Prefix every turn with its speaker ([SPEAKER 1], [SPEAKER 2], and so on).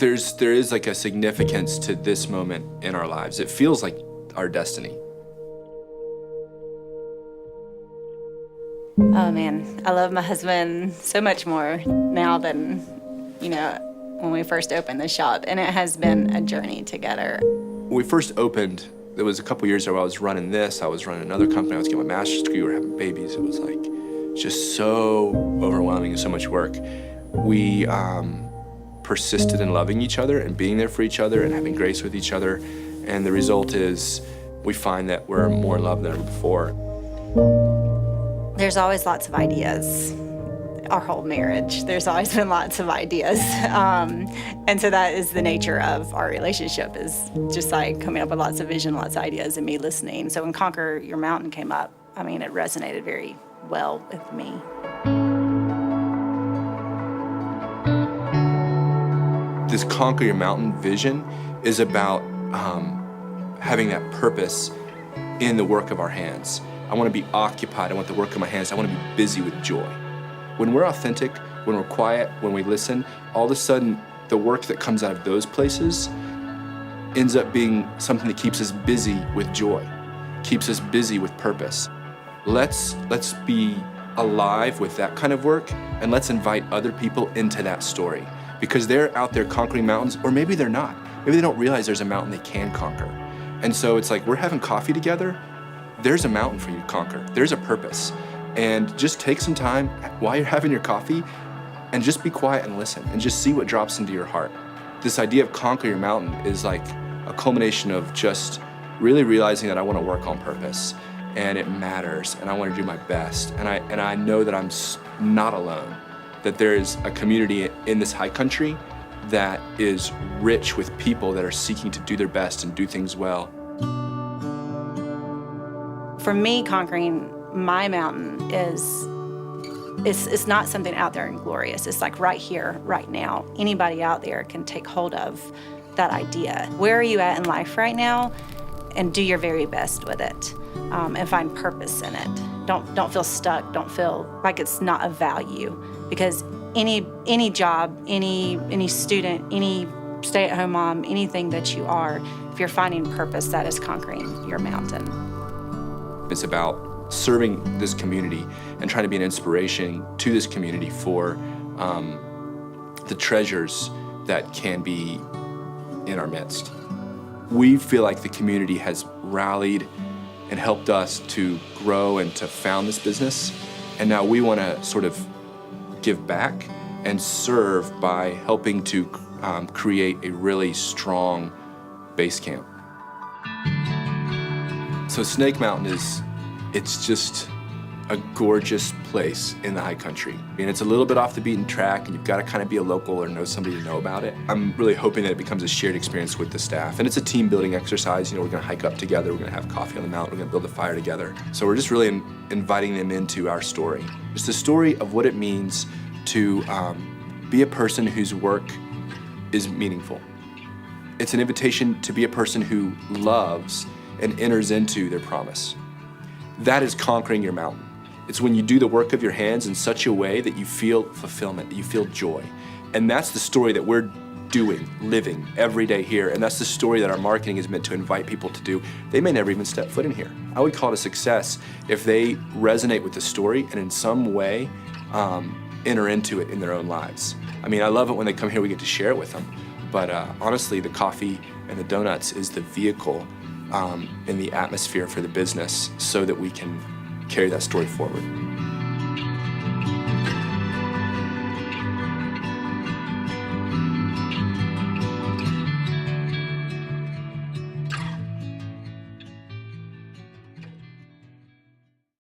[SPEAKER 1] There is like a significance to this moment in our lives. It feels like our destiny.
[SPEAKER 2] Oh man, I love my husband so much more now than, when we first opened the shop, and it has been a journey together.
[SPEAKER 1] When we first opened, there was a couple years ago I was running this, I was running another company, I was getting my master's degree, we were having babies. It was like just so overwhelming and so much work. We persisted in loving each other and being there for each other and having grace with each other. And the result is we find that we're more in love than ever before.
[SPEAKER 2] There's always lots of ideas. Our whole marriage, there's always been lots of ideas. And so that is the nature of our relationship, is just like coming up with lots of vision, lots of ideas, and me listening. So when Conquer Your Mountain came up, it resonated very well with me.
[SPEAKER 1] This Conquer Your Mountain vision is about having that purpose in the work of our hands. I want to be occupied. I want the work of my hands. I want to be busy with joy. When we're authentic, when we're quiet, when we listen, all of a sudden the work that comes out of those places ends up being something that keeps us busy with joy, keeps us busy with purpose. Let's be alive with that kind of work, and let's invite other people into that story, because they're out there conquering mountains, or maybe they're not. Maybe they don't realize there's a mountain they can conquer. And so it's like, we're having coffee together, there's a mountain for you to conquer. There's a purpose. And just take some time while you're having your coffee and just be quiet and listen and just see what drops into your heart. This idea of Conquer Your Mountain is like a culmination of just really realizing that I want to work on purpose and it matters and I want to do my best. And I know that I'm not alone, that there is a community in this high country that is rich with people that are seeking to do their best and do things well.
[SPEAKER 2] For me, conquering my mountain it's not something out there and glorious. It's like right here, right now. Anybody out there can take hold of that idea. Where are you at in life right now? And do your very best with it, and find purpose in it. Don't feel stuck. Don't feel like it's not of value, because any job, any student, any stay-at-home mom, anything that you are, if you're finding purpose, that is conquering your mountain.
[SPEAKER 1] It's about serving this community and trying to be an inspiration to this community for the treasures that can be in our midst. We feel like the community has rallied and helped us to grow and to found this business, and now we want to sort of give back and serve by helping to create a really strong base camp. So Snake Mountain it's just a gorgeous place in the high country. It's a little bit off the beaten track, and you've got to kind of be a local or know somebody to know about it. I'm really hoping that it becomes a shared experience with the staff, and it's a team building exercise. We're going to hike up together, we're going to have coffee on the mountain, we're going to build a fire together. So we're just really inviting them into our story. Just the story of what it means to be a person whose work is meaningful. It's an invitation to be a person who loves and enters into their promise. That is conquering your mountain. It's when you do the work of your hands in such a way that you feel fulfillment, that you feel joy. And that's the story that we're doing, living every day here. And that's the story that our marketing is meant to invite people to do. They may never even step foot in here. I would call it a success if they resonate with the story and in some way enter into it in their own lives. I love it when they come here, we get to share it with them. But honestly, the coffee and the donuts is the vehicle in the atmosphere for the business so that we can carry that story forward.